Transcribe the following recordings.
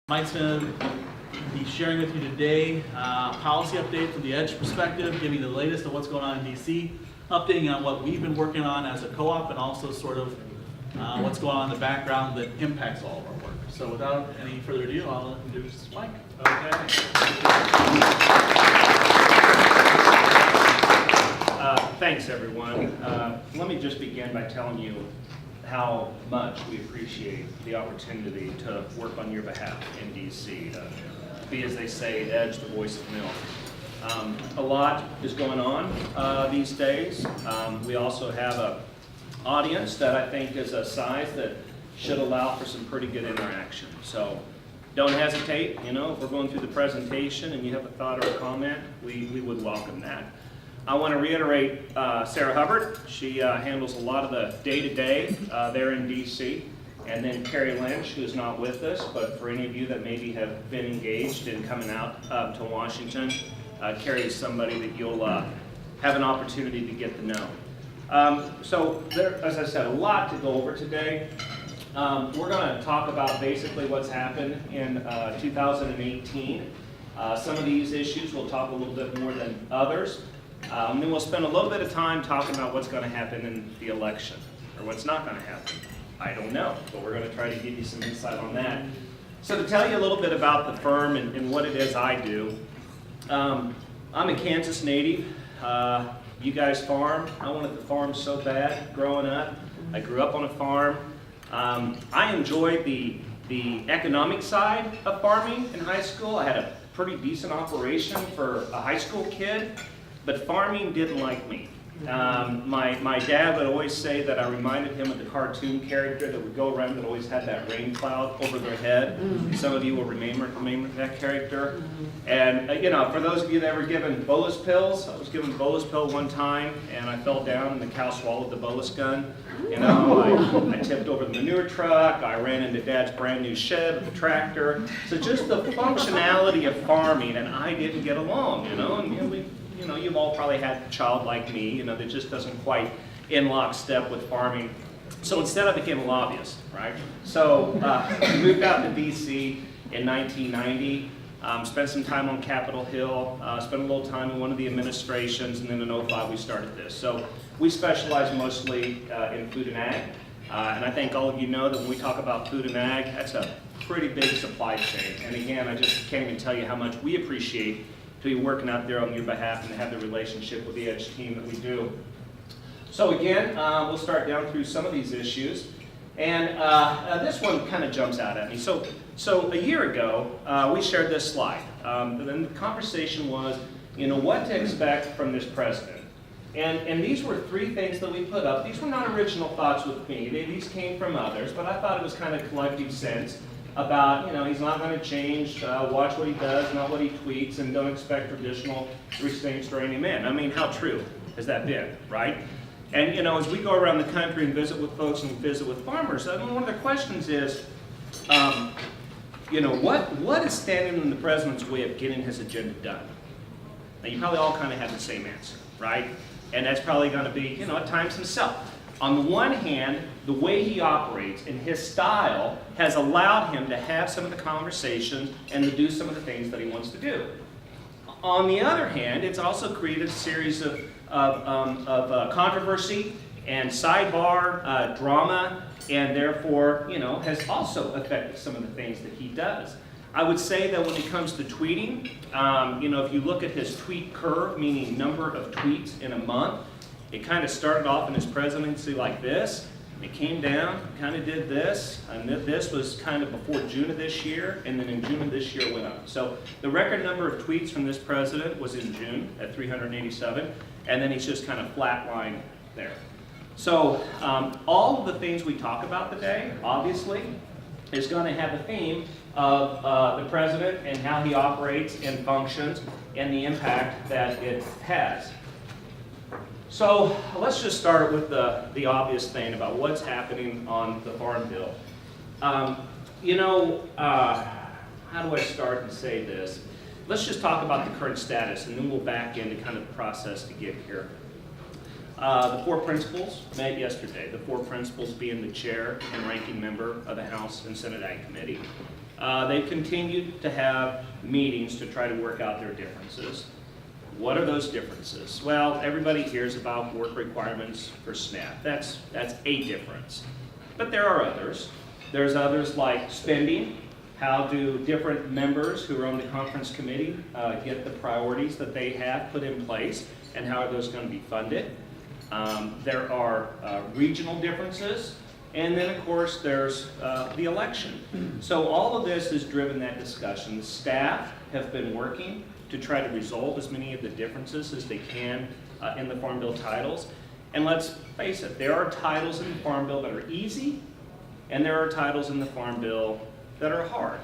Mike's going to be sharing with you today policy update from the EDGE perspective, giving you the latest on what's going on in DC, updating on what we've been working on as a co-op, and also sort of what's going on in the background that impacts all of our work. So without any further ado, I'll introduce Mike. Okay. Thanks, everyone. Let me just begin by telling you how much we appreciate the opportunity to work on your behalf in DC, to be, as they say, EDGE, the voice of milk. A lot is going on these days. We also have an audience that I think is a size that should allow for some pretty good interaction. So don't hesitate. You know, if we're going through the presentation and you have a thought or a comment, we would welcome that. I want to reiterate Sarah Hubbard. She handles a lot of the day-to-day there in DC. And then Carrie Lynch, who's not with us, but for any of you that maybe have been engaged in coming out to Washington, Carrie is somebody that you'll have an opportunity to get to know. So there, as I said, a lot to go over today. We're going to talk about basically what's happened in 2018. Some of these issues we'll talk a little bit more than others. And then we'll spend a little bit of time talking about what's going to happen in the election, or what's not going to happen. I don't know, but we're going to try to give you some insight on that. So to tell you a little bit about the firm and what it is I do, I'm a Kansas native. You guys farm. I wanted to farm so bad growing up. I grew up on a farm. I enjoyed the economic side of farming in high school. I had a pretty decent operation for a high school kid. But farming didn't like me. My dad would always say that I reminded him of the cartoon character that would go around that always had that rain cloud over their head. Some of you will remember that character. And you know, for those of you that were given bolus pills, I was given a bolus pill one time, and I fell down, and the cow swallowed the bolus gun. You know, I tipped over the manure truck. I ran into Dad's brand new shed with the tractor. So just the functionality of farming, and I didn't get along. You know, and you've all probably had a child like me, you know, that just doesn't quite in lockstep with farming. So instead I became a lobbyist, right? So I moved out to DC in 1990, spent some time on Capitol Hill, spent a little time in one of the administrations, and then in 2005 we started this. So we specialize mostly in food and ag. And I think all of you know that when we talk about food and ag, that's a pretty big supply chain. And again, I just can't even tell you how much we appreciate to be working out there on your behalf and to have the relationship with the EDGE team that we do. So again, we'll start down through some of these issues. And this one kind of jumps out at me. So a year ago, we shared this slide. And then the conversation was, you know, what to expect from this president. And these were three things that we put up. These were not original thoughts with me. These came from others, but I thought it was kind of collective sense about, you know, he's not going to change, watch what he does, not what he tweets, and don't expect traditional restraint restraining men. I mean, how true has that been, right? And, you know, as we go around the country and visit with folks and visit with farmers, I mean, one of their questions is, you know, what is standing in the president's way of getting his agenda done? Now, you probably all kind of have the same answer, right? And that's probably going to be, you know, at times himself. On the one hand, the way he operates and his style has allowed him to have some of the conversations and to do some of the things that he wants to do. On the other hand, it's also created a series of controversy and sidebar drama, and therefore, you know, has also affected some of the things that he does. I would say that when it comes to tweeting, you know, if you look at his tweet curve, meaning number of tweets in a month, it kind of started off in his presidency like this. It came down, kind of did this, and this was kind of before June of this year, and then in June of this year it went up. So the record number of tweets from this president was in June at 387, and then he's just kind of flatlined there. So all of the things we talk about today, obviously, is going to have a theme of the president and how he operates and functions and the impact that it has. So let's just start with the obvious thing about what's happening on the Farm Bill. You know, how do I start and say this? Let's just talk about the current status, and then we'll back into kind of the process to get here. The four principals met yesterday, the four principals being the chair and ranking member of the House and Senate Ag Committee. They've continued to have meetings to try to work out their differences. What are those differences? Well, everybody hears about work requirements for SNAP. That's a difference. But there are others. There's others like spending. How do different members who are on the conference committee get the priorities that they have put in place, and how are those going to be funded? There are regional differences, and then of course there's the election. So all of this has driven that discussion. The staff have been working to try to resolve as many of the differences as they can in the Farm Bill titles. And let's face it, there are titles in the Farm Bill that are easy, and there are titles in the Farm Bill that are hard.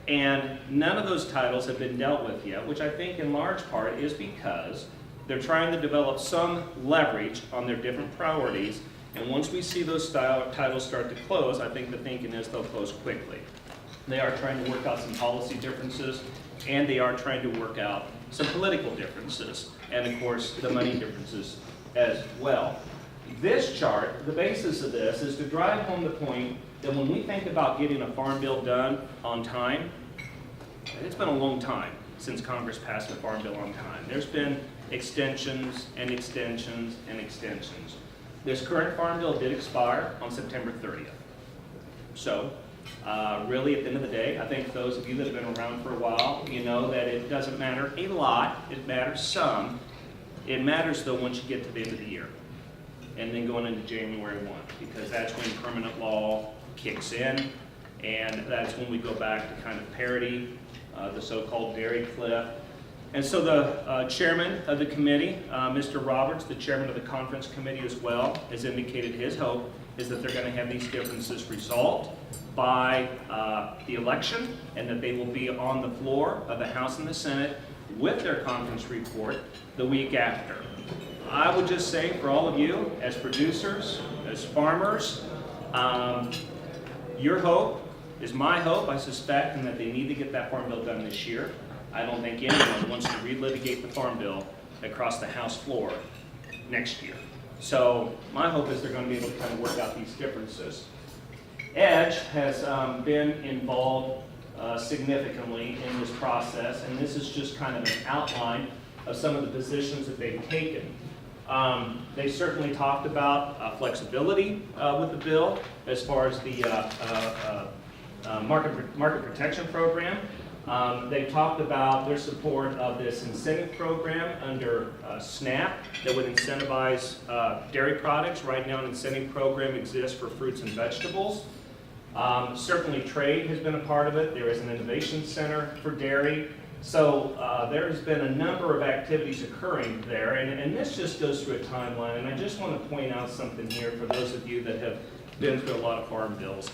And none of those titles have been dealt with yet, which I think in large part is because they're trying to develop some leverage on their different priorities. And once we see those titles start to close, I think the thinking is they'll close quickly. They are trying to work out some policy differences, and they are trying to work out some political differences, and of course the money differences as well. This chart, the basis of this, is to drive home the point that when we think about getting a farm bill done on time, it's been a long time since Congress passed a farm bill on time. There's been extensions and extensions and extensions. This current farm bill did expire on September 30th. So, really, at the end of the day, I think those of you that have been around for a while, you know that it doesn't matter a lot, it matters some. It matters, though, once you get to the end of the year, and then going into January 1, because that's when permanent law kicks in, and that's when we go back to kind of parity, the so-called dairy cliff. And so the chairman of the committee, Mr. Roberts, the chairman of the conference committee as well, has indicated his hope is that they're going to have these differences resolved by the election, and that they will be on the floor of the House and the Senate with their conference report the week after. I would just say for all of you, as producers, as farmers, your hope is my hope, I suspect, and that they need to get that farm bill done this year. I don't think anyone wants to relitigate the farm bill across the House floor next year. So my hope is they're going to be able to kind of work out these differences. EDGE has been involved significantly in this process, and this is just kind of an outline of some of the positions that they've taken. They certainly talked about flexibility with the bill as far as the market protection program. They talked about their support of this incentive program under SNAP that would incentivize dairy products. Right now, an incentive program exists for fruits and vegetables. Certainly trade has been a part of it. There is an innovation center for dairy. So there has been a number of activities occurring there, and this just goes through a timeline. And I just want to point out something here for those of you that have been through a lot of farm bills.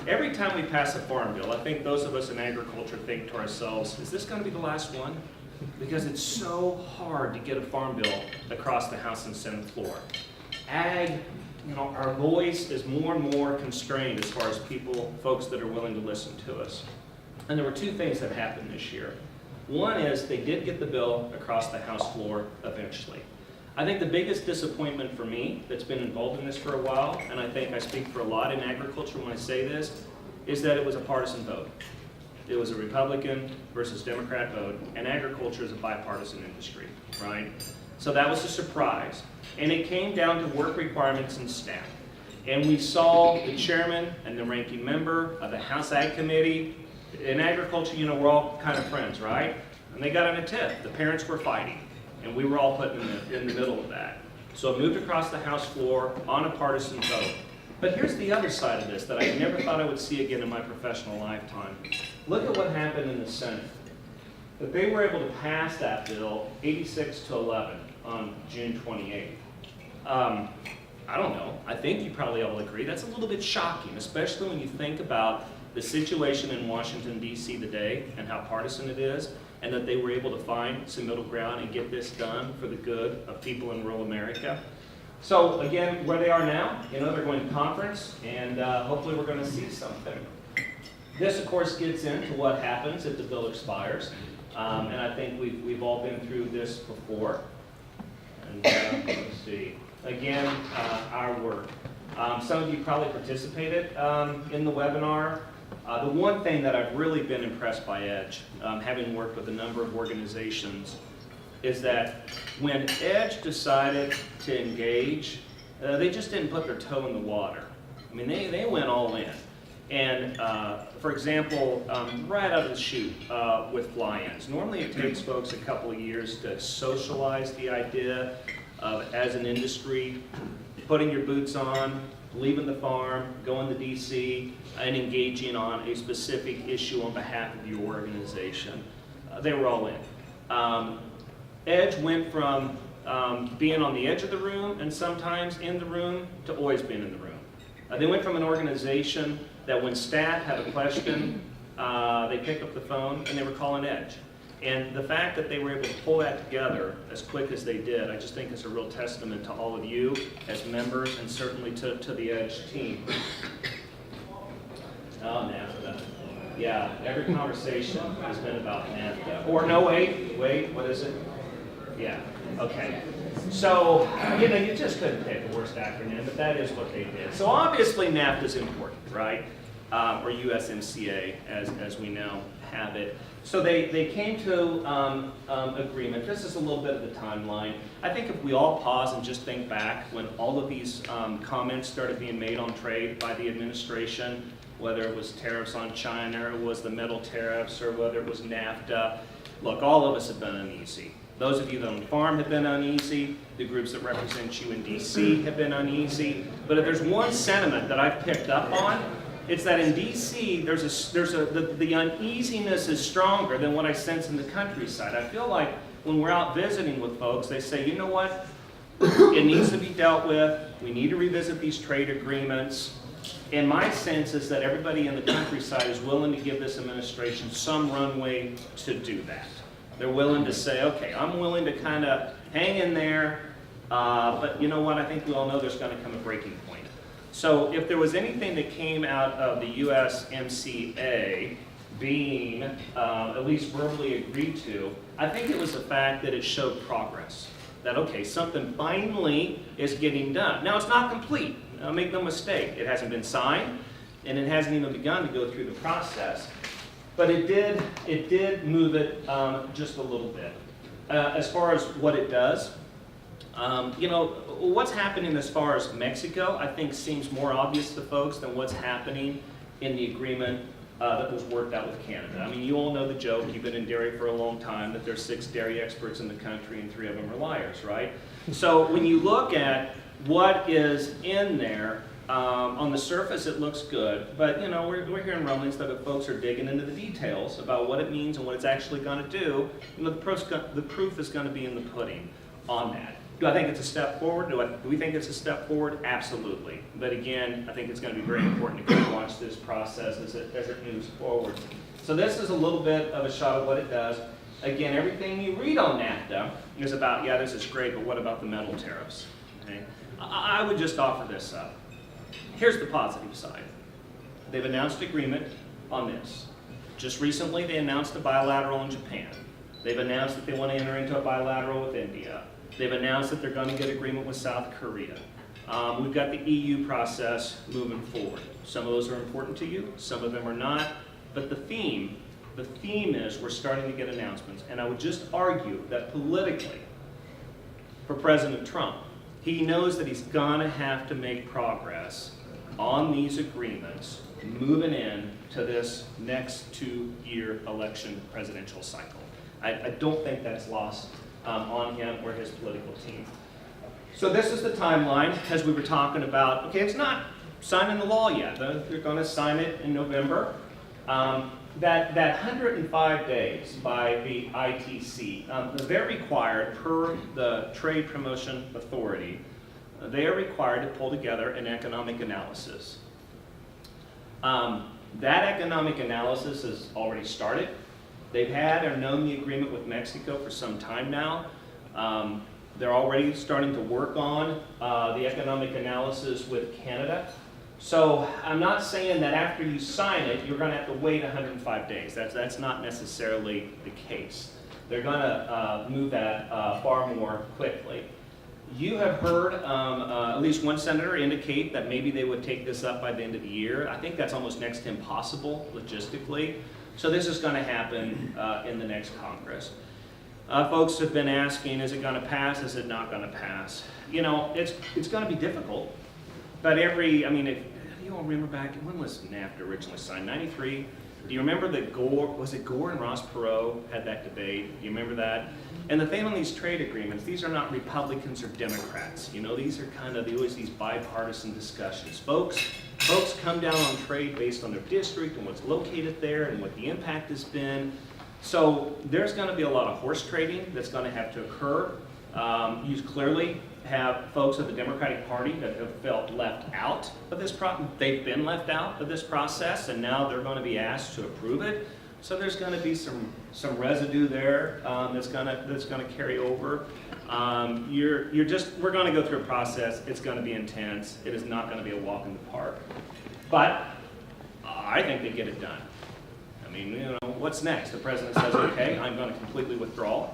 Every time we pass a farm bill, I think those of us in agriculture think to ourselves, is this going to be the last one? Because it's so hard to get a farm bill across the House and Senate floor. Ag, our voice is more and more constrained as far as folks that are willing to listen to us. And there were two things that happened this year. One is they did get the bill across the House floor eventually. I think the biggest disappointment for me that's been involved in this for a while, and I think I speak for a lot in agriculture when I say this, is that it was a partisan vote. It was a Republican versus Democrat vote, and agriculture is a bipartisan industry, right? So that was a surprise. And it came down to work requirements and staff. And we saw the chairman and the ranking member of the House Ag Committee. In agriculture, we're all kind of friends, right? And they got in a tiff. The parents were fighting, and we were all put in the middle of that. So it moved across the House floor on a partisan vote. But here's the other side of this that I never thought I would see again in my professional lifetime. Look at what happened in the Senate. That they were able to pass that bill 86-11 on June 28th. I don't know. I think you probably all agree that's a little bit shocking, especially when you think about the situation in Washington, D.C. today and how partisan it is, and that they were able to find some middle ground and get this done for the good of people in rural America. So again, where they are now, they're going to conference, and hopefully we're going to see something. This, of course, gets into what happens if the bill expires, and I think we've all been through this before. And let's see, again, our work. Some of you probably participated in the webinar. The one thing that I've really been impressed by EDGE, having worked with a number of organizations, is that when EDGE decided to engage, they just didn't put their toe in the water. I mean, they went all in. And for example, right out of the chute with fly-ins, normally it takes folks a couple of years to socialize the idea of, as an industry, putting your boots on, leaving the farm, going to DC, and engaging on a specific issue on behalf of your organization. They were all in. EDGE went from being on the edge of the room and sometimes in the room to always being in the room. They went from an organization that when staff had a question, they picked up the phone and they were calling EDGE. And the fact that they were able to pull that together as quick as they did, I just think is a real testament to all of you as members and certainly to the EDGE team. Oh, NAFTA. Yeah, every conversation has been about NAFTA. Or no, wait, what is it? Yeah, okay. So, you just couldn't pick the worst acronym, but that is what they did. So obviously NAFTA is important, right? Or USMCA, as we now have it. So they came to agreement. This is a little bit of the timeline. I think if we all pause and just think back when all of these comments started being made on trade by the administration, whether it was tariffs on China, or it was the metal tariffs, or whether it was NAFTA, look, all of us have been uneasy. Those of you that on the farm have been uneasy. The groups that represent you in DC have been uneasy. But if there's one sentiment that I've picked up on, it's that in DC, the uneasiness is stronger than what I sense in the countryside. I feel like when we're out visiting with folks, they say, you know what? It needs to be dealt with. We need to revisit these trade agreements. And my sense is that everybody in the countryside is willing to give this administration some runway to do that. They're willing to say, okay, I'm willing to kind of hang in there, but you know what? I think we all know there's going to come a breaking point. So if there was anything that came out of the USMCA being at least verbally agreed to, I think it was the fact that it showed progress. That, okay, something finally is getting done. Now, it's not complete. Make no mistake. It hasn't been signed, and it hasn't even begun to go through the process. But it did move it just a little bit. As far as what it does, what's happening as far as Mexico, I think seems more obvious to folks than what's happening in the agreement that was worked out with Canada. I mean, you all know the joke, you've been in dairy for a long time, that there's 6 dairy experts in the country and 3 of them are liars, right? So when you look at what is in there, on the surface it looks good, but we're hearing rumblings that if folks are digging into the details about what it means and what it's actually going to do, the proof is going to be in the pudding on that. Do I think it's a step forward? Do we think it's a step forward? Absolutely. But again, I think it's going to be very important to kind of watch this process as it moves forward. So this is a little bit of a shot of what it does. Again, everything you read on NAFTA is about, yeah, this is great, but what about the metal tariffs? Okay? I would just offer this up. Here's the positive side. They've announced agreement on this. Just recently, they announced a bilateral in Japan. They've announced that they want to enter into a bilateral with India. They've announced that they're going to get agreement with South Korea. We've got the EU process moving forward. Some of those are important to you, some of them are not. But the theme is we're starting to get announcements. And I would just argue that politically, for President Trump, he knows that he's going to have to make progress on these agreements moving in to this next 2-year election presidential cycle. I don't think that's lost on him or his political team. So this is the timeline, as we were talking about. Okay, it's not signing the law yet. They're going to sign it in November. That 105 days by the ITC, they're required, per the Trade Promotion Authority, they are required to pull together an economic analysis. That economic analysis has already started. They've had or known the agreement with Mexico for some time now. They're already starting to work on the economic analysis with Canada. So I'm not saying that after you sign it, you're going to have to wait 105 days. That's not necessarily the case. They're going to move that far more quickly. You have heard at least one senator indicate that maybe they would take this up by the end of the year. I think that's almost next to impossible logistically. So this is going to happen in the next Congress. Folks have been asking, is it going to pass? Is it not going to pass? You know, it's going to be difficult. But if you all remember back, when was NAFTA originally signed? 93? Do you remember that Gore and Ross Perot had that debate? Do you remember that? And the thing on these trade agreements, these are not Republicans or Democrats. You know, these are always these bipartisan discussions. Folks come down on trade based on their district and what's located there and what the impact has been. So there's going to be a lot of horse trading that's going to have to occur. You clearly have folks of the Democratic Party that have felt left out of this process. They've been left out of this process, and now they're going to be asked to approve it. So there's going to be some residue there that's going to carry over. We're going to go through a process. It's going to be intense. It is not going to be a walk in the park. But I think they get it done. I mean, you know, what's next? The president says, okay, I'm going to completely withdraw.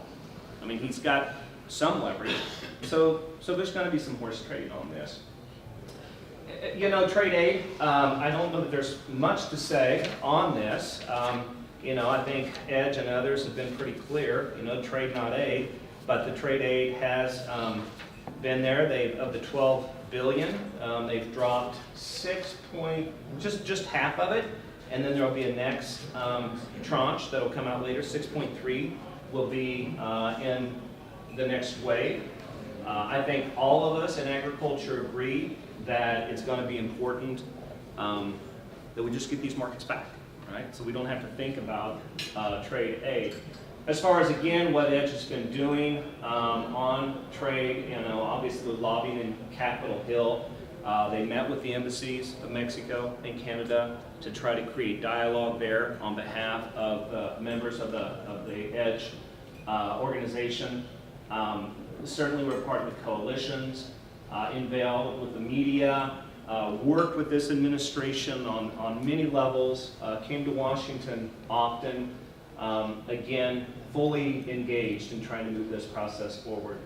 I mean, he's got some leverage. So there's going to be some horse trading on this. You know, trade aid, I don't know that there's much to say on this. You know, I think Edge and others have been pretty clear, you know, trade not aid, but the trade aid has been there. Of the $12 billion, they've dropped just half of it, and then there'll be a next tranche that'll come out later. 6.3 will be in the next wave. I think all of us in agriculture agree that it's going to be important that we just get these markets back, right? So we don't have to think about trade aid. As far as, again, what Edge has been doing on trade, you know, obviously lobbying in Capitol Hill. They met with the embassies of Mexico and Canada to try to create dialogue there on behalf of the members of the Edge organization. Certainly we're part of the coalitions, involved with the media, worked with this administration on many levels, came to Washington often, again, fully engaged in trying to move this process forward.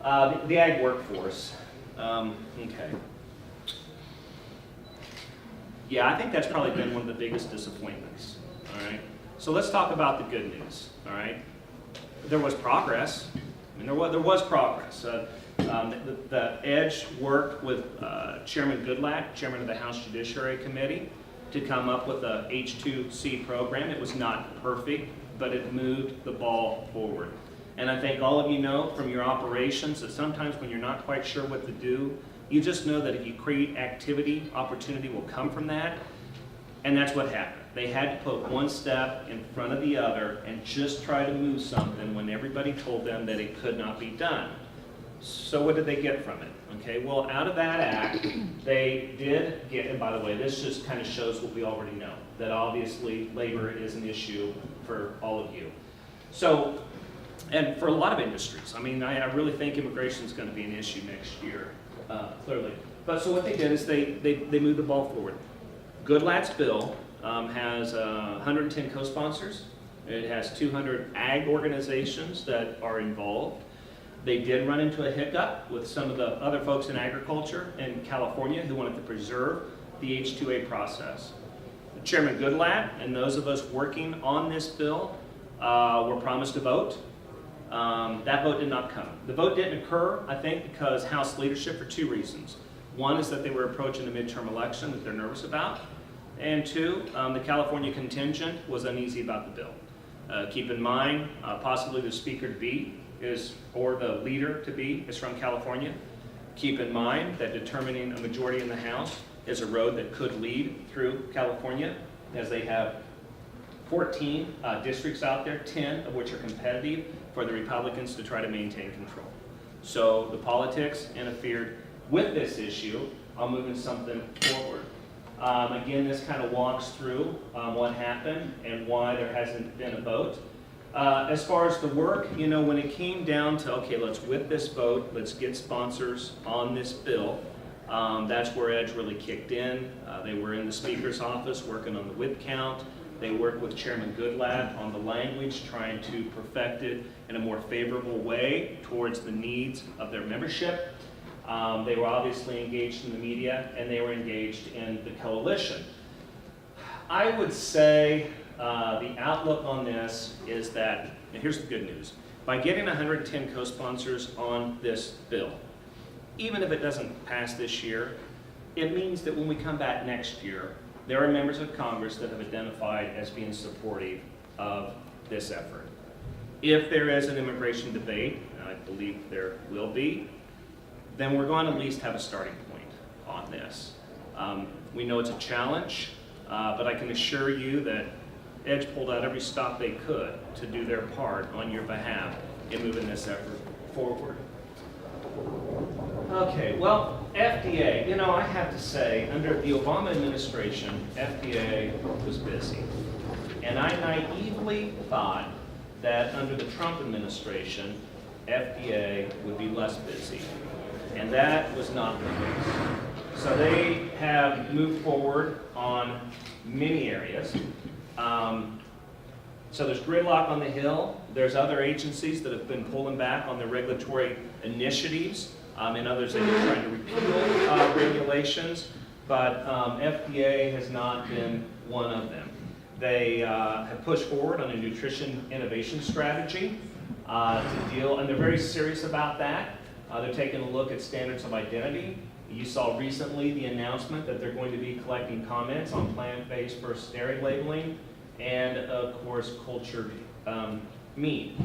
The ag workforce, okay. Yeah, I think that's probably been one of the biggest disappointments, all right? So let's talk about the good news, all right? There was progress. I mean, there was progress. The Edge worked with Chairman Goodlatte, Chairman of the House Judiciary Committee, to come up with a H2C program. It was not perfect, but it moved the ball forward. And I think all of you know from your operations that sometimes when you're not quite sure what to do, you just know that if you create activity, opportunity will come from that. And that's what happened. They had to put one step in front of the other and just try to move something when everybody told them that it could not be done. So what did they get from it? Okay, well, out of that act, they did get, and by the way, this just kind of shows what we already know, that obviously labor is an issue for all of you. So, and for a lot of industries, I mean, I really think immigration is going to be an issue next year, clearly. But so what they did is they moved the ball forward. Goodlatte's bill has 110 co-sponsors. It has 200 ag organizations that are involved. They did run into a hiccup with some of the other folks in agriculture in California who wanted to preserve the H2A process. Chairman Goodlatte and those of us working on this bill were promised a vote. That vote did not come. The vote didn't occur, I think, because House leadership for two reasons. One is that they were approaching the midterm election that they're nervous about. And two, the California contingent was uneasy about the bill. Keep in mind, possibly the speaker-to-be or the leader-to-be is from California. Keep in mind that determining a majority in the House is a road that could lead through California, as they have 14 districts out there, 10 of which are competitive for the Republicans to try to maintain control. So the politics interfered with this issue on moving something forward. Again, this kind of walks through what happened and why there hasn't been a vote. As far as the work, you know, when it came down to, okay, let's whip this vote, let's get sponsors on this bill, that's where Edge really kicked in. They were in the Speaker's office working on the whip count. They worked with Chairman Goodlatte on the language, trying to perfect it in a more favorable way towards the needs of their membership. They were obviously engaged in the media, and they were engaged in the coalition. I would say the outlook on this is that, and here's the good news, by getting 110 co-sponsors on this bill, even if it doesn't pass this year, it means that when we come back next year, there are members of Congress that have identified as being supportive of this effort. If there is an immigration debate, and I believe there will be, then we're going to at least have a starting point on this. We know it's a challenge, but I can assure you that EDGE pulled out every stop they could to do their part on your behalf in moving this effort forward. Okay, well, FDA, you know, I have to say, under the Obama administration, FDA was busy. And I naively thought that under the Trump administration, FDA would be less busy. And that was not the case. So they have moved forward on many areas. So there's gridlock on the Hill. There's other agencies that have been pulling back on their regulatory initiatives, and others that are trying to repeal regulations. But FDA has not been one of them. They have pushed forward on a nutrition innovation strategy to deal, and they're very serious about that. They're taking a look at standards of identity. You saw recently the announcement that they're going to be collecting comments on plant-based versus dairy labeling, and of course, cultured meat.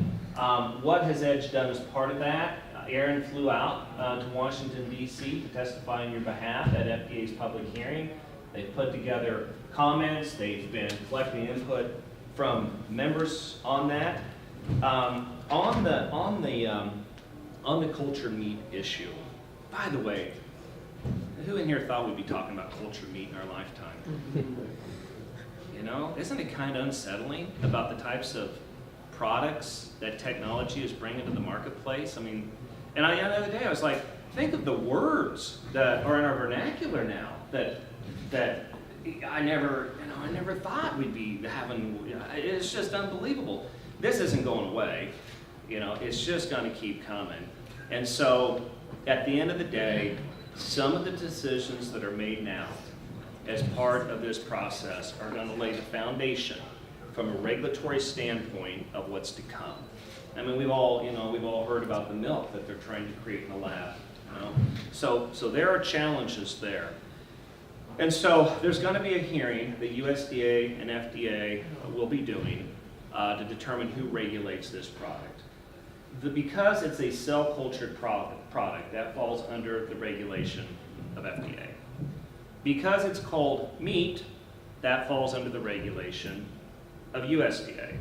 What has EDGE done as part of that? Aaron flew out to Washington, D.C. to testify on your behalf at FDA's public hearing. They've put together comments. They've been collecting input from members on that. On the cultured meat issue, by the way, who in here thought we'd be talking about cultured meat in our lifetime? You know, isn't it kind of unsettling about the types of products that technology is bringing to the marketplace? I mean, and the other day I was like, think of the words that are in our vernacular now that I never thought we'd be having. It's just unbelievable. This isn't going away. You know, it's just going to keep coming. And so, at the end of the day, some of the decisions that are made now as part of this process are going to lay the foundation from a regulatory standpoint of what's to come. I mean, we've all heard about the milk that they're trying to create in the lab. You know? So there are challenges there. And so there's going to be a hearing that USDA and FDA will be doing to determine who regulates this product. Because it's a cell-cultured product, that falls under the regulation of FDA. Because it's called meat, that falls under the regulation of USDA.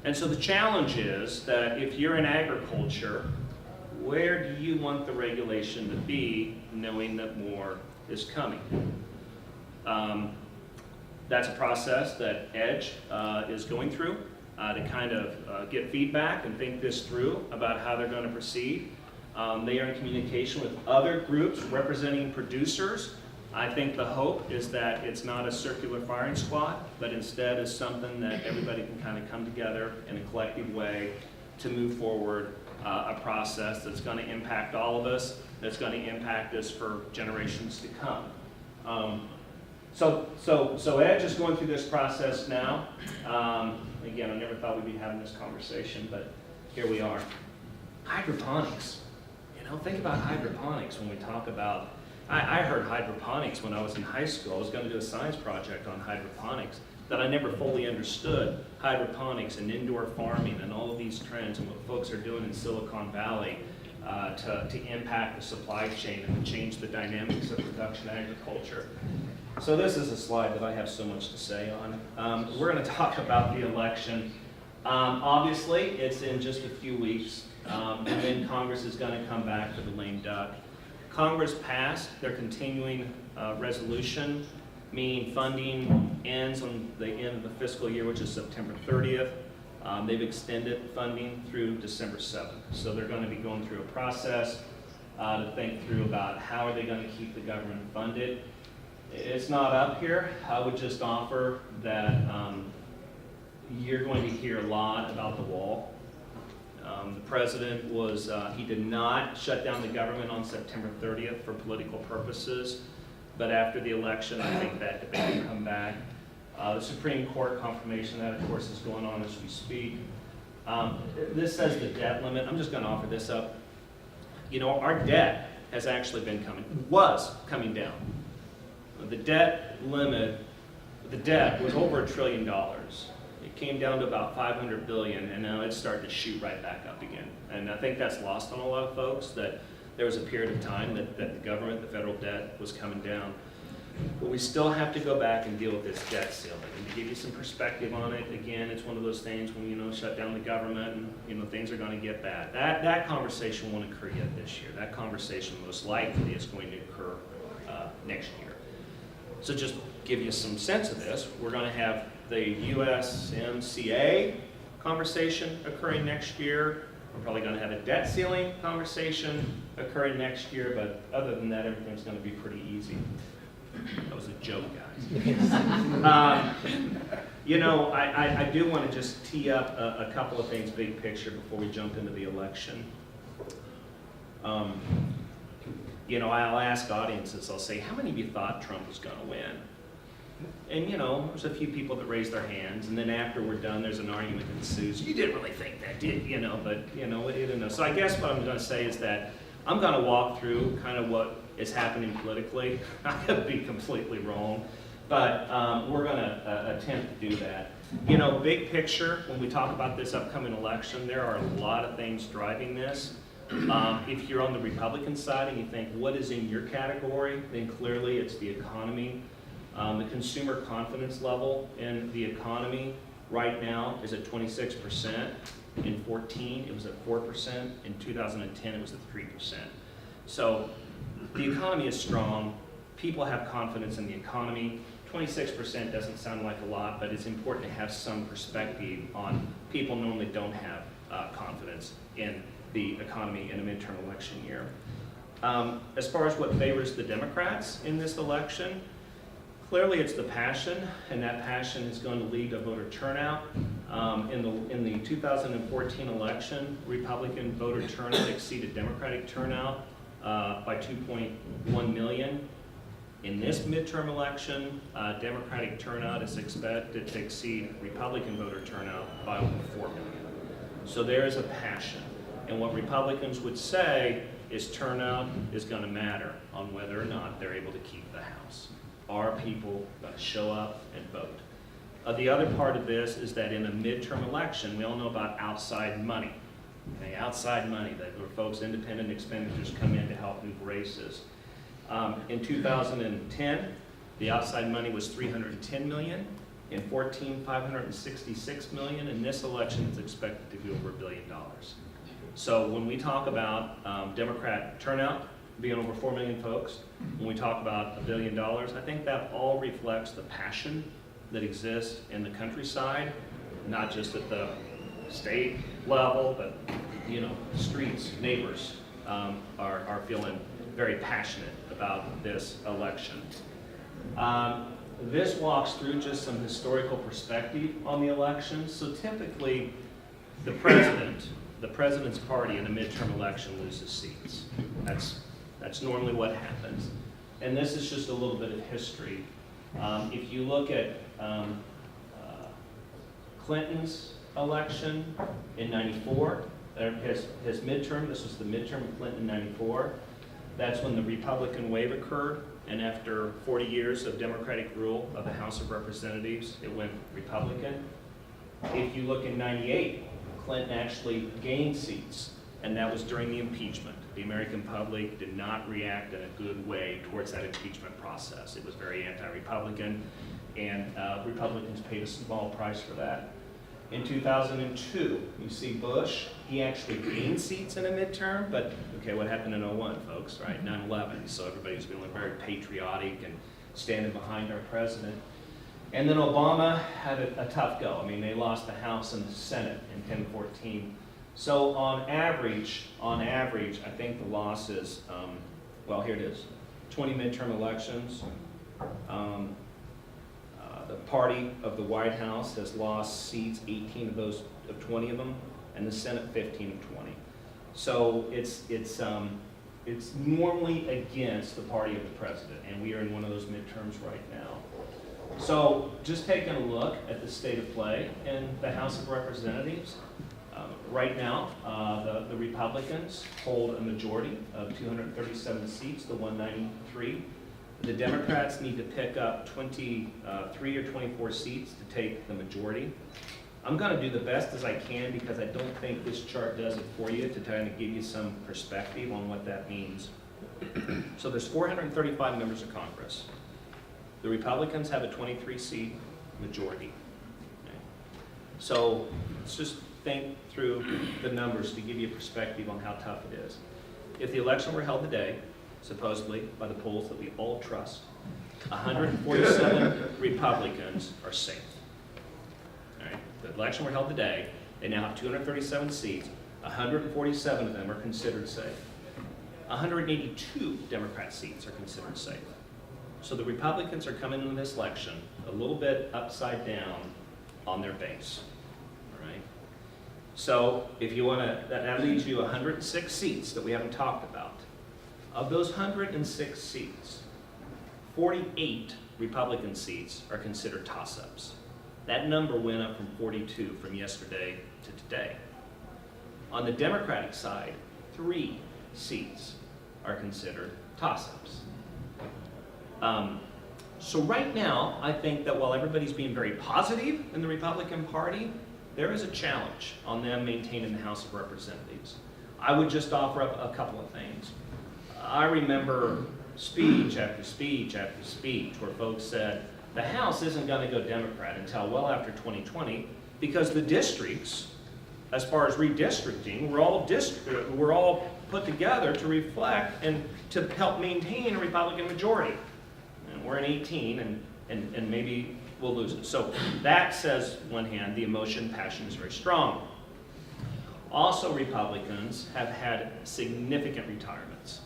And so the challenge is that if you're in agriculture, where do you want the regulation to be, knowing that more is coming? That's a process that EDGE is going through to kind of get feedback and think this through about how they're going to proceed. They are in communication with other groups representing producers. I think the hope is that it's not a circular firing squad, but instead is something that everybody can kind of come together in a collective way to move forward a process that's going to impact all of us, that's going to impact us for generations to come. So EDGE is going through this process now. Again, I never thought we'd be having this conversation, but here we are. Hydroponics. You know, think about hydroponics when we talk about, I heard hydroponics when I was in high school. I was going to do a science project on hydroponics, that I never fully understood hydroponics and indoor farming and all of these trends and what folks are doing in Silicon Valley to impact the supply chain and to change the dynamics of production agriculture. So this is a slide that I have so much to say on. We're going to talk about the election. Obviously, it's in just a few weeks, and then Congress is going to come back for the lame duck. Congress passed their continuing resolution, meaning funding ends on the end of the fiscal year, which is September 30th. They've extended funding through December 7th. So they're going to be going through a process to think through about how are they going to keep the government funded. It's not up here. I would just offer that you're going to hear a lot about the wall. The president was, he did not shut down the government on September 30th for political purposes, but after the election, I think that debate will come back. The Supreme Court confirmation of that, of course, is going on as we speak. This says the debt limit. I'm just going to offer this up. You know, our debt has actually been was coming down. The debt limit, the debt was over $1 trillion. It came down to about 500 billion, and now it's starting to shoot right back up again. And I think that's lost on a lot of folks, that there was a period of time that the government, the federal debt, was coming down. But we still have to go back and deal with this debt ceiling. And to give you some perspective on it, again, it's one of those things when, you know, shut down the government and, you know, things are going to get bad. That conversation won't occur yet this year. That conversation most likely is going to occur next year. So just give you some sense of this, we're going to have the USMCA conversation occurring next year. We're probably going to have a debt ceiling conversation occurring next year, but other than that, everything's going to be pretty easy. That was a joke, guys. You know, I do want to just tee up a couple of things, big picture, before we jump into the election. You know, I'll ask audiences, I'll say, how many of you thought Trump was going to win? And, you know, there's a few people that raise their hands, and then after we're done, there's an argument that ensues. You didn't really think that, did you? You know, but, you know, it didn't know. So I guess what I'm going to say is that I'm going to walk through kind of what is happening politically. I could be completely wrong, but we're going to attempt to do that. You know, big picture, when we talk about this upcoming election, there are a lot of things driving this. If you're on the Republican side and you think, what is in your category, then clearly it's the economy. The consumer confidence level in the economy right now is at 26%. In 14, it was at 4%. In 2010, it was at 3%. So the economy is strong. People have confidence in the economy. 26% doesn't sound like a lot, but it's important to have some perspective on people normally don't have confidence in the economy in a midterm election year. As far as what favors the Democrats in this election, clearly it's the passion, and that passion is going to lead to voter turnout. In the 2014 election, Republican voter turnout exceeded Democratic turnout by 2.1 million. In this midterm election, Democratic turnout is expected to exceed Republican voter turnout by over 4 million. So there is a passion. And what Republicans would say is turnout is going to matter on whether or not they're able to keep the House. Are people going to show up and vote? The other part of this is that in a midterm election, we all know about outside money. Okay, outside money, that where folks, independent expenditures come in to help move races. In 2010, the outside money was $310 million. In 14, $566 million. In this election, it's expected to be over $1 billion. So when we talk about Democrat turnout being over 4 million folks, when we talk about $1 billion, I think that all reflects the passion that exists in the countryside, not just at the state level, but, you know, streets, neighbors are feeling very passionate about this election. This walks through just some historical perspective on the election. So typically, the president's party in a midterm election loses seats. That's normally what happens. And this is just a little bit of history. If you look at Clinton's election in '94, his midterm, this was the midterm of Clinton in '94, that's when the Republican wave occurred, and after 40 years of Democratic rule of the House of Representatives, it went Republican. If you look in '98, Clinton actually gained seats, and that was during the impeachment. The American public did not react in a good way towards that impeachment process. It was very anti-Republican, and Republicans paid a small price for that. In 2002, you see Bush, he actually gained seats in a midterm, but okay, what happened in '01, folks, right? 9/11, so everybody was feeling very patriotic and standing behind our president. And then Obama had a tough go. I mean, they lost the House and the Senate in 2014. So on average, I think the loss is, well, here it is, 20 midterm elections, The party of the White House has lost seats, 18 of those, of 20 of them, and the Senate 15 of 20. So it's normally against the party of the president, and we are in one of those midterms right now. So just taking a look at the state of play in the House of Representatives, right now, the Republicans hold a majority of 237 seats to 193. The Democrats need to pick up 23 or 24 seats to take the majority. I'm going to do the best as I can because I don't think this chart does it for you to kind of give you some perspective on what that means. So there's 435 members of Congress. The Republicans have a 23-seat majority. Okay. So let's just think through the numbers to give you a perspective on how tough it is. If the election were held today, supposedly by the polls that we all trust, 147 Republicans are safe. All right. If the election were held today, they now have 237 seats, 147 of them are considered safe. 182 Democrat seats are considered safe. So the Republicans are coming into this election a little bit upside down on their base. All right. So if you want to, that leaves you 106 seats that we haven't talked about. Of those 106 seats, 48 Republican seats are considered toss-ups. That number went up from 42 from yesterday to today. On the Democratic side, 3 seats are considered toss-ups. So right now, I think that while everybody's being very positive in the Republican Party, there is a challenge on them maintaining the House of Representatives. I would just offer up a couple of things. I remember speech after speech after speech where folks said, the House isn't going to go Democrat until well after 2020 because the districts, as far as redistricting, we're all put together to reflect and to help maintain a Republican majority. And we're in 18 and maybe we'll lose it. So that says, one hand, the emotion, passion is very strong. Also, Republicans have had significant retirements.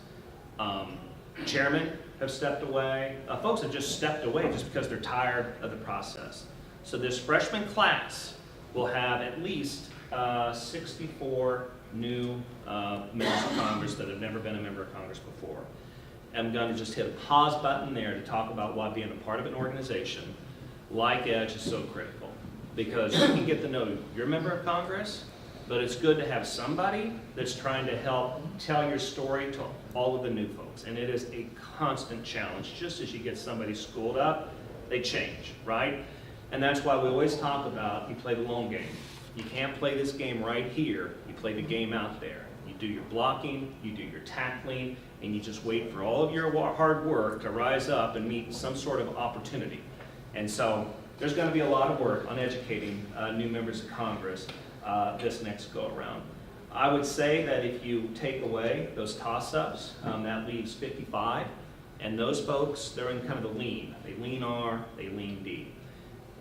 Chairmen have stepped away. Folks have just stepped away just because they're tired of the process. So this freshman class will have at least 64 new members of Congress that have never been a member of Congress before. I'm going to just hit a pause button there to talk about why being a part of an organization like EDGE is so critical. Because you can get to know your member of Congress, but it's good to have somebody that's trying to help tell your story to all of the new folks. And it is a constant challenge. Just as you get somebody schooled up, they change, right? And that's why we always talk about you play the long game. You can't play this game right here. You play the game out there. You do your blocking, you do your tackling, and you just wait for all of your hard work to rise up and meet some sort of opportunity. And so there's going to be a lot of work on educating new members of Congress this next go-around. I would say that if you take away those toss-ups, that leaves 55. And those folks, they're in kind of the lean. They lean R, they lean D.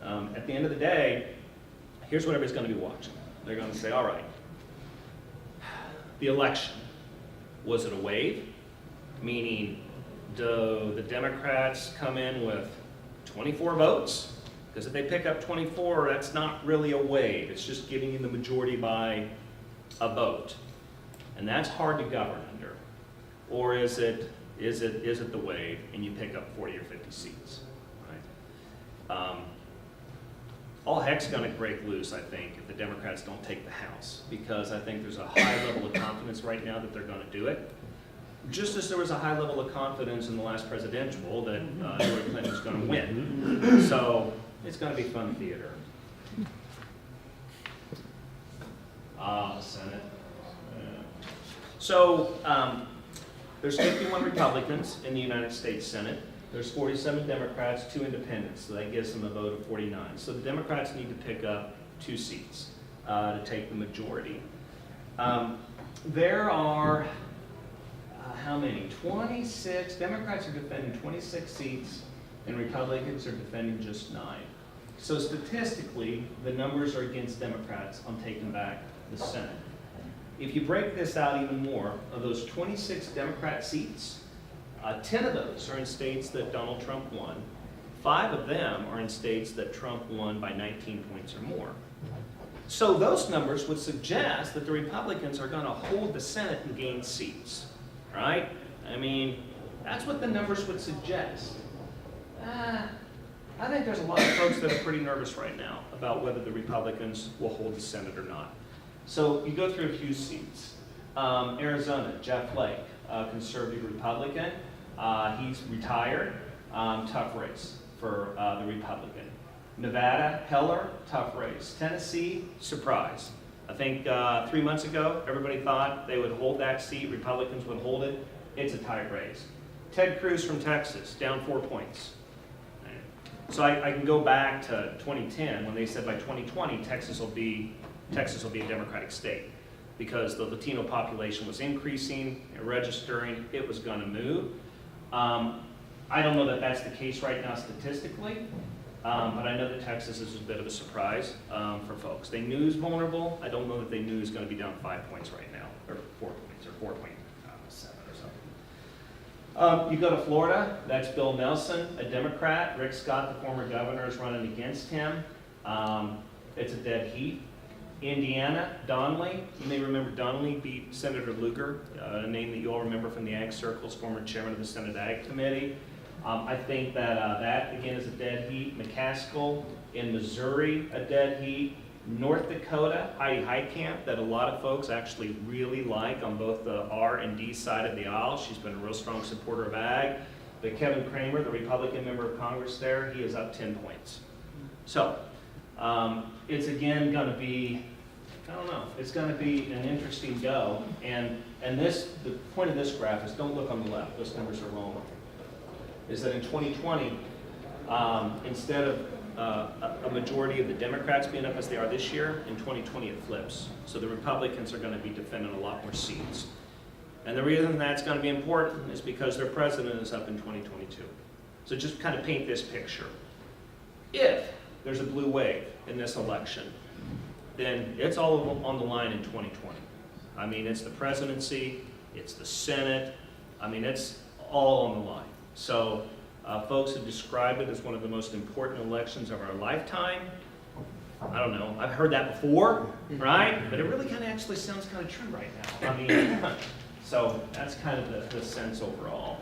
At the end of the day, here's what everybody's going to be watching. They're going to say, all right, the election, was it a wave? Meaning, do the Democrats come in with 24 votes? Because if they pick up 24, that's not really a wave. It's just giving you the majority by a vote. And that's hard to govern under. Or is it the wave and you pick up 40 or 50 seats? Right? All heck's going to break loose, I think, if the Democrats don't take the House. Because I think there's a high level of confidence right now that they're going to do it. Just as there was a high level of confidence in the last presidential that Hillary Clinton was going to win. So it's going to be fun theater. The Senate. So there's 51 Republicans in the United States Senate. There's 47 Democrats, 2 independents, so that gives them a vote of 49. So the Democrats need to pick up 2 seats to take the majority. There are, how many? 26, Democrats are defending 26 seats and Republicans are defending just 9. So statistically, the numbers are against Democrats on taking back the Senate. If you break this out even more, of those 26 Democrat seats, 10 of those are in states that Donald Trump won. 5 of them are in states that Trump won by 19 points or more. So those numbers would suggest that the Republicans are going to hold the Senate and gain seats, right? I mean, that's what the numbers would suggest. I think there's a lot of folks that are pretty nervous right now about whether the Republicans will hold the Senate or not. So you go through a few seats. Arizona, Jeff Flake, conservative Republican. He's retired. Tough race for the Republican. Nevada, Heller, tough race. Tennessee, surprise. I think 3 months ago, everybody thought they would hold that seat, Republicans would hold it. It's a tight race. Ted Cruz from Texas, down 4 points. So I can go back to 2010 when they said by 2020 Texas will be a Democratic state because the Latino population was increasing, registering, it was going to move. I don't know that that's the case right now statistically, but I know that Texas is a bit of a surprise for folks. They knew it was vulnerable. I don't know that they knew it was going to be down 5 points right now, or 4 points, or 4.7 or something. You go to Florida, that's Bill Nelson, a Democrat. Rick Scott, the former governor, is running against him. It's a dead heat. Indiana, Donnelly. You may remember Donnelly beat Senator Lugar, a name that you all remember from the Ag Circles, former chairman of the Senate Ag Committee. I think that that, again, is a dead heat. McCaskill in Missouri, a dead heat. North Dakota, Heidi Heitkamp, that a lot of folks actually really like on both the R and D side of the aisle. She's been a real strong supporter of ag. But Kevin Cramer, the Republican member of Congress there, he is up 10 points. So it's again going to be, I don't know, it's going to be an interesting go. And the point of this graph is don't look on the left. Those numbers are wrong. Is that in 2020, instead of a majority of the Democrats being up as they are this year, in 2020 it flips. So the Republicans are going to be defending a lot more seats. And the reason that's going to be important is because their president is up in 2022. So just kind of paint this picture. If there's a blue wave in this election, then it's all on the line in 2020. I mean, it's the presidency, it's the Senate, I mean, it's all on the line. So folks have described it as one of the most important elections of our lifetime. I don't know, I've heard that before, right? But it really kind of actually sounds kind of true right now. I mean, so that's kind of the sense overall.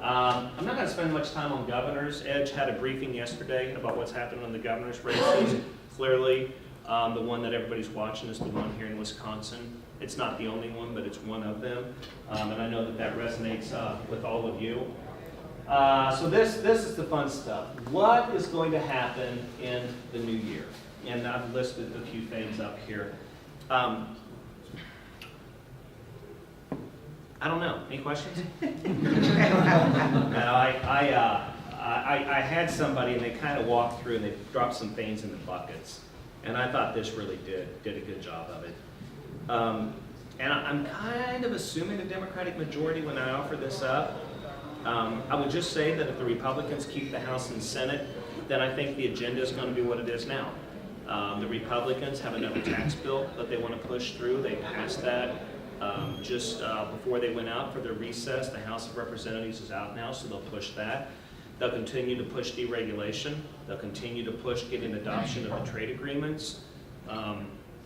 I'm not going to spend much time on governors. Edge had a briefing yesterday about what's happening on the governor's races. Clearly, the one that everybody's watching is the one here in Wisconsin. It's not the only one, but it's one of them. And I know that that resonates with all of you. So this is the fun stuff. What is going to happen in the new year? And I've listed a few things up here. I don't know. Any questions? No, I had somebody and they kind of walked through and they dropped some things in the buckets. And I thought this really did a good job of it. And I'm kind of assuming a Democratic majority when I offer this up. I would just say that if the Republicans keep the House and Senate, then I think the agenda is going to be what it is now. The Republicans have another tax bill that they want to push through. They passed that just before they went out for their recess. The House of Representatives is out now, so they'll push that. They'll continue to push deregulation. They'll continue to push getting adoption of the trade agreements.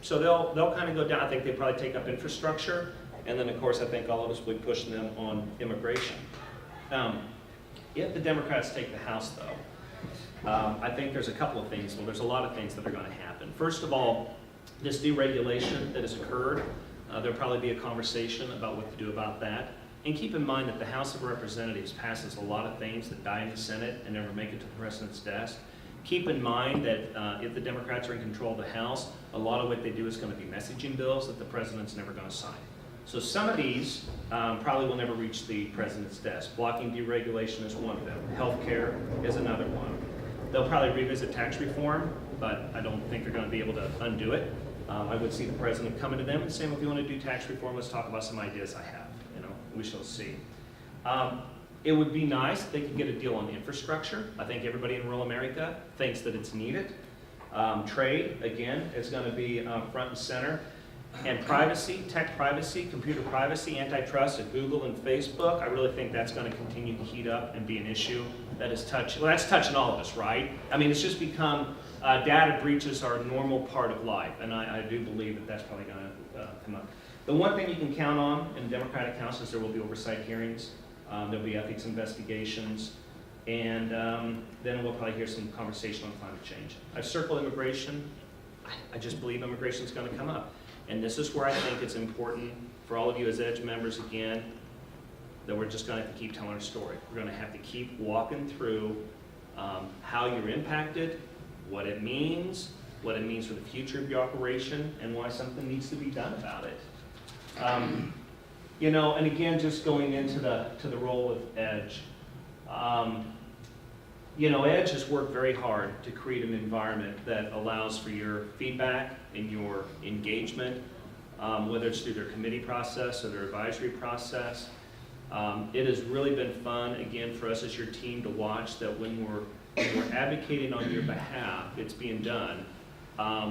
So they'll kind of go down. I think they probably take up infrastructure. And then, of course, I think all of us will be pushing them on immigration. If the Democrats take the House, though, I think there's a couple of things. Well, there's a lot of things that are going to happen. First of all, this deregulation that has occurred, there'll probably be a conversation about what to do about that. And keep in mind that the House of Representatives passes a lot of things that die in the Senate and never make it to the President's desk. Keep in mind that if the Democrats are in control of the House, a lot of what they do is going to be messaging bills that the President's never going to sign. So some of these probably will never reach the President's desk. Blocking deregulation is one of them. Healthcare is another one. They'll probably revisit tax reform, but I don't think they're going to be able to undo it. I would see the President coming to them and saying, well, if you want to do tax reform, let's talk about some ideas I have. You know, we shall see. It would be nice if they could get a deal on infrastructure. I think everybody in rural America thinks that it's needed. Trade, again, is going to be front and center. And privacy, tech privacy, computer privacy, antitrust at Google and Facebook, I really think that's going to continue to heat up and be an issue that is touching, well, that's touching all of us, right? I mean, it's just become, data breaches are a normal part of life, and I do believe that that's probably going to come up. The one thing you can count on in Democratic House is there will be oversight hearings, there'll be ethics investigations, and then we'll probably hear some conversation on climate change. I've circled immigration. I just believe immigration is going to come up. And this is where I think it's important for all of you as EDGE members, again, that we're just going to have to keep telling our story. We're going to have to keep walking through how you're impacted, what it means for the future of your operation, and why something needs to be done about it. You know, and again, just going into the role of EDGE, you know, EDGE has worked very hard to create an environment that allows for your feedback and your engagement, whether it's through their committee process or their advisory process. It has really been fun, again, for us as your team to watch that when we're advocating on your behalf, it's being done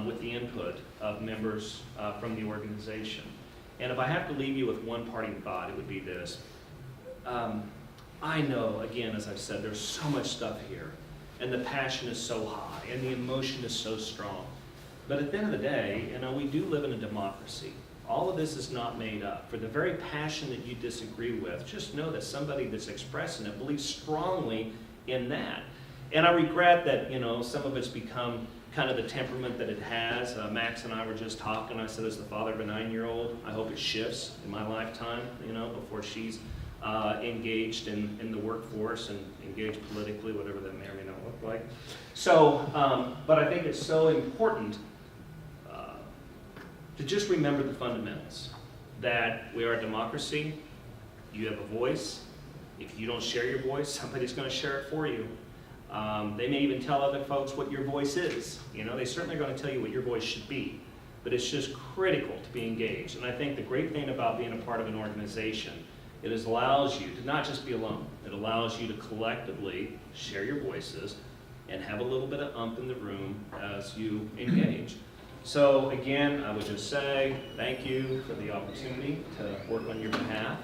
with the input of members from the organization. And if I have to leave you with one parting thought, it would be this. I know, again, as I've said, there's so much stuff here, and the passion is so high, and the emotion is so strong. But at the end of the day, you know, we do live in a democracy. All of this is not made up. For the very passion that you disagree with, just know that somebody that's expressing it believes strongly in that. And I regret that, you know, some of it's become kind of the temperament that it has. Max and I were just talking. I said, as the father of a 9-year-old, I hope it shifts in my lifetime, you know, before she's engaged in the workforce and engaged politically, whatever that may or may not look like. So, but I think it's so important to just remember the fundamentals, that we are a democracy, you have a voice. If you don't share your voice, somebody's going to share it for you. They may even tell other folks what your voice is. You know, they certainly are going to tell you what your voice should be, but it's just critical to be engaged. And I think the great thing about being a part of an organization, it allows you to not just be alone. It allows you to collectively share your voices and have a little bit of umph in the room as you engage. So again, I would just say thank you for the opportunity to work on your behalf.